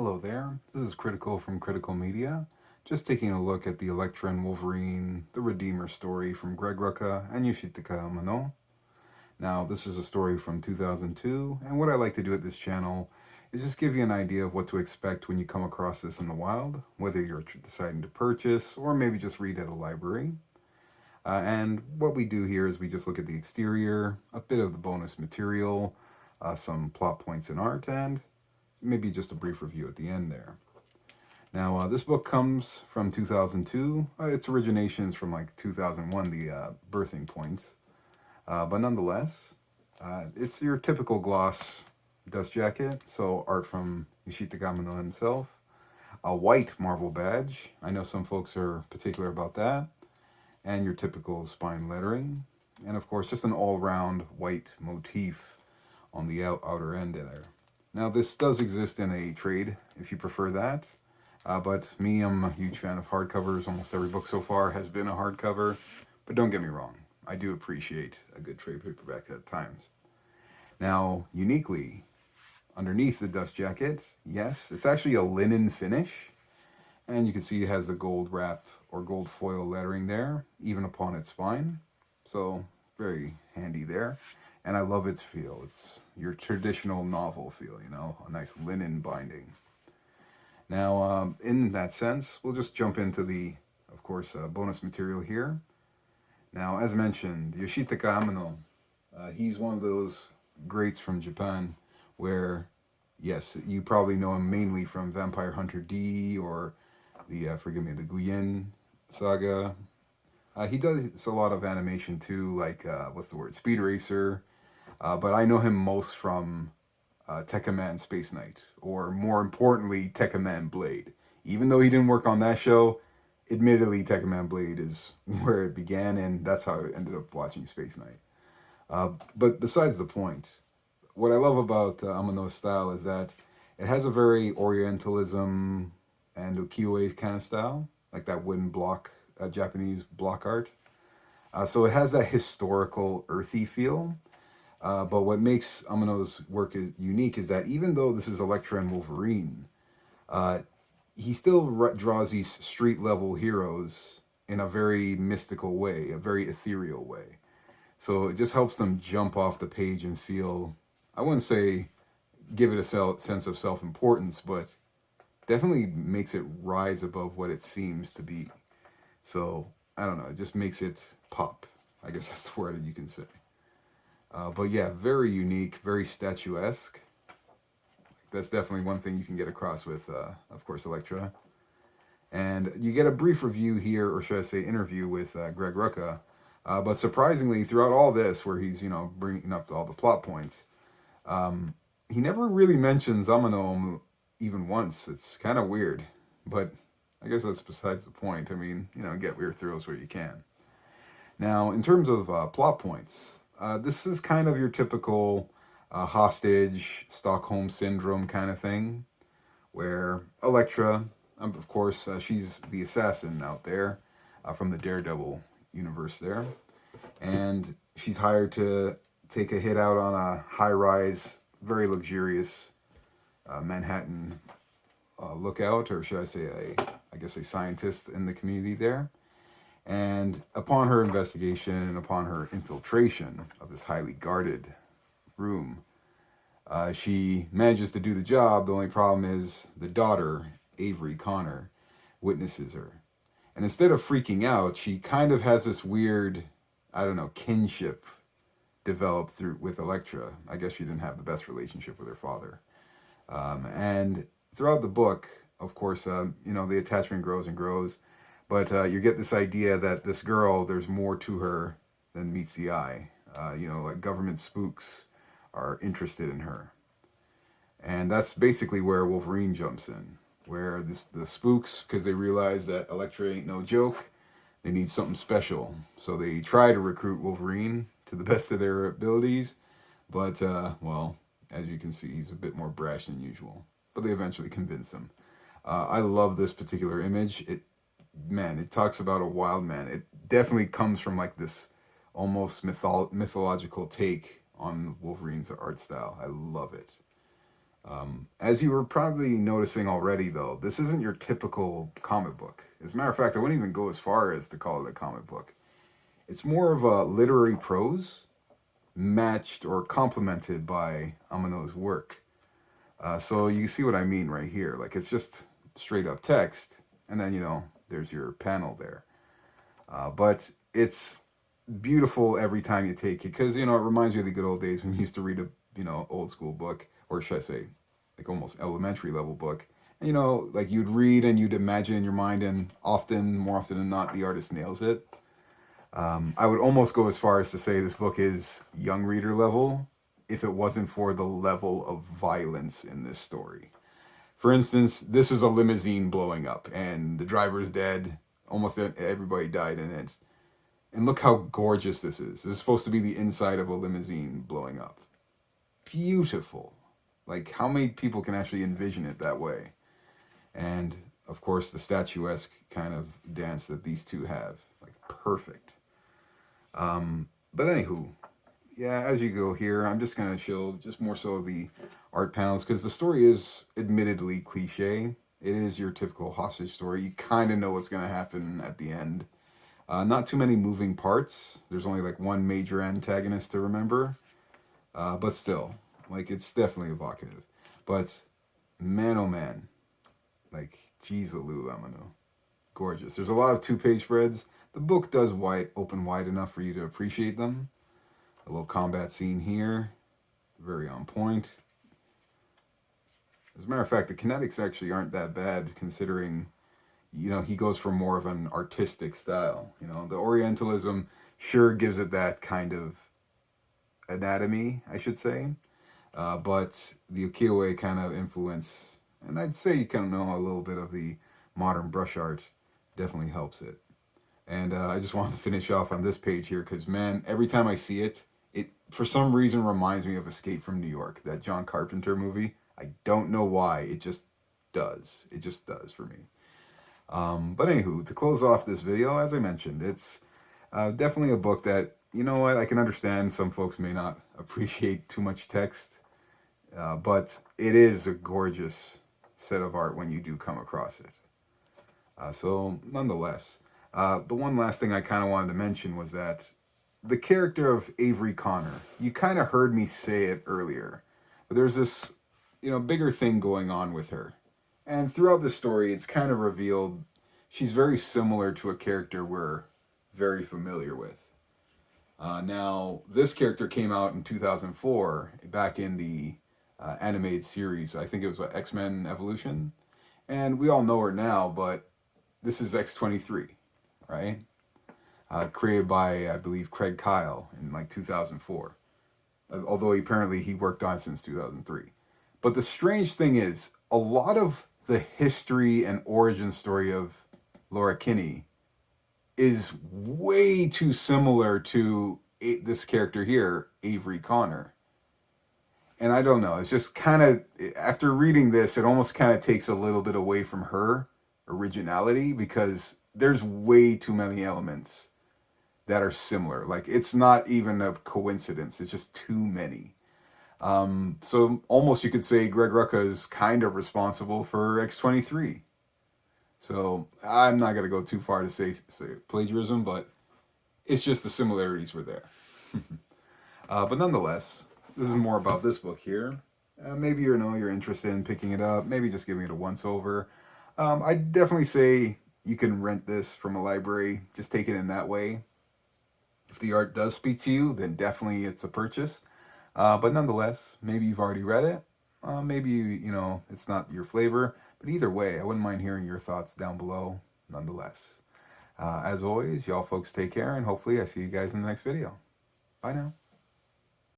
Hello there, this is Critical from Critical Media, just taking a look at the Elektra and Wolverine, the Redeemer story from Greg Rucka and Yoshitaka Amano. Now, this is a story from 2002, and what I like to do at this channel is just give you an idea of what to expect when you come across this in the wild, whether you're deciding to purchase or maybe just read at a library. And what we do here is we just look at the exterior, a bit of the bonus material, some plot points in art, and maybe just a brief review at the end there. Now, this book comes from 2002. Its origination is from like 2001, the birthing points. But nonetheless, it's your typical gloss dust jacket, so art from Yoshitaka Amano himself. A white Marvel badge. I know some folks are particular about that. And your typical spine lettering. And of course, just an all-round white motif on the outer end there. Now, this does exist in a trade if you prefer that. But me, I'm a huge fan of hardcovers. Almost every book so far has been a hardcover. But don't get me wrong, I do appreciate a good trade paperback at times. Now, uniquely, underneath the dust jacket, yes, it's actually a linen finish. And you can see it has the gold wrap or gold foil lettering there, even upon its spine. So, very handy there. And I love its feel. It's your traditional novel feel, a nice linen binding. Now, in that sense, we'll just jump into the, of course, bonus material here. Now, as mentioned, Yoshitaka Amano, he's one of those greats from Japan where, yes, you probably know him mainly from Vampire Hunter D or the, the Guyen saga. He does a lot of animation too, like, Speed Racer. But I know him most from Tekkaman Space Knight, or more importantly, Tekkaman Blade. Even though he didn't work on that show, admittedly, Tekkaman Blade is where it began, and that's how I ended up watching Space Knight. But besides the point, what I love about Amano's style is that it has a very Orientalism and ukiyo-e kind of style, like that wooden block, Japanese block art. So it has that historical, earthy feel. But what makes Amano's work unique is that even though this is Elektra and Wolverine, uh, he still draws these street level heroes in a very mystical way, a very ethereal way. So it just helps them jump off the page and feel, I wouldn't say give it a sense of self importance, but definitely makes it rise above what it seems to be. So I don't know, it just makes it pop. I guess that's the word you can say. But yeah, very unique, very statuesque. That's definitely one thing you can get across with, of course, Elektra. And you get a brief review here, or should I say interview with Greg Rucka. But surprisingly, throughout all this, where he's, bringing up all the plot points, he never really mentions Amano even once. It's kind of weird. But I guess that's besides the point. I mean, get weird thrills where you can. Now, in terms of plot points, this is kind of your typical hostage, Stockholm syndrome kind of thing, where Elektra, of course, she's the assassin out there from the Daredevil universe there, and she's hired to take a hit out on a high-rise, very luxurious Manhattan lookout, or should I say, a scientist in the community there. And upon her investigation and upon her infiltration of this highly guarded room, she manages to do the job. The only problem is the daughter, Avery Connor, witnesses her. And instead of freaking out, she kind of has this weird, I don't know, kinship developed through with Elektra. I guess she didn't have the best relationship with her father. And throughout the book, of course, the attachment grows and grows. But you get this idea that this girl, there's more to her than meets the eye. Like government spooks are interested in her. And that's basically where Wolverine jumps in, where the spooks, because they realize that Elektra ain't no joke, they need something special. So they try to recruit Wolverine to the best of their abilities, but, as you can see, he's a bit more brash than usual. But they eventually convince him. I love this particular image. It talks about a wild man. It definitely comes from like this almost mythological take on Wolverine's art style. I love it. As you were probably noticing already, though, this isn't your typical comic book. As a matter of fact, I wouldn't even go as far as to call it a comic book. It's more of a literary prose matched or complemented by Amano's work. So you see what I mean right here. Like it's just straight up text, and then there's your panel there. But it's beautiful every time you take it because it reminds you of the good old days when you used to read a old school book, or should I say, like almost elementary level book. And like you'd read and you'd imagine in your mind, and more often than not, the artist nails it. I would almost go as far as to say this book is young reader level if it wasn't for the level of violence in this story. For instance, this is a limousine blowing up and the driver is dead. Almost everybody died in it. And look how gorgeous this is. This is supposed to be the inside of a limousine blowing up. Beautiful. Like, how many people can actually envision it that way? And, of course, the statuesque kind of dance that these two have. Like, perfect. But anywho, yeah, as you go here, I'm just going to show just more so the art panels because the story is admittedly cliche. It is your typical hostage story. You kind of know what's going to happen at the end. Not too many moving parts. There's only like one major antagonist to remember. But still, like it's definitely evocative. But man, oh man, like geez, Amano, gorgeous. There's a lot of 2-page spreads. The book does open wide enough for you to appreciate them. A little combat scene here, very on point. As a matter of fact, the kinetics actually aren't that bad considering, he goes for more of an artistic style. The Orientalism sure gives it that kind of anatomy, I should say. But the ukiyo-e kind of influence, and I'd say you kind of know a little bit of the modern brush art definitely helps it. And I just wanted to finish off on this page here because, man, every time I see it, it for some reason reminds me of Escape from New York, that John Carpenter movie. I don't know why. It just does. It just does for me. But anywho, to close off this video, as I mentioned, it's definitely a book that, you know what, I can understand some folks may not appreciate too much text, but it is a gorgeous set of art when you do come across it. So nonetheless, the one last thing I kind of wanted to mention was that the character of Avery Connor, you kind of heard me say it earlier, but there's this, bigger thing going on with her. And throughout the story, it's kind of revealed she's very similar to a character we're very familiar with. Now, this character came out in 2004, back in the animated series. I think it was X-Men Evolution. And we all know her now, but this is X-23, right? Created by, I believe, Craig Kyle in like 2004. Although apparently he worked on it since 2003. But the strange thing is, a lot of the history and origin story of Laura Kinney is way too similar to this character here, Avery Connor. And I don't know, it's just kind of, after reading this, it almost kind of takes a little bit away from her originality because there's way too many elements that are similar. Like, it's not even a coincidence, it's just too many. So almost you could say Greg Rucka is kind of responsible for X-23. So I'm not going to go too far to say plagiarism, but it's just the similarities were there. But nonetheless, this is more about this book here. Maybe you're interested in picking it up. Maybe just giving it a once over. I'd definitely say you can rent this from a library. Just take it in that way. If the art does speak to you, then definitely it's a purchase. But nonetheless, maybe you've already read it. Maybe, it's not your flavor. But either way, I wouldn't mind hearing your thoughts down below nonetheless. As always, y'all folks take care, and hopefully I see you guys in the next video. Bye now.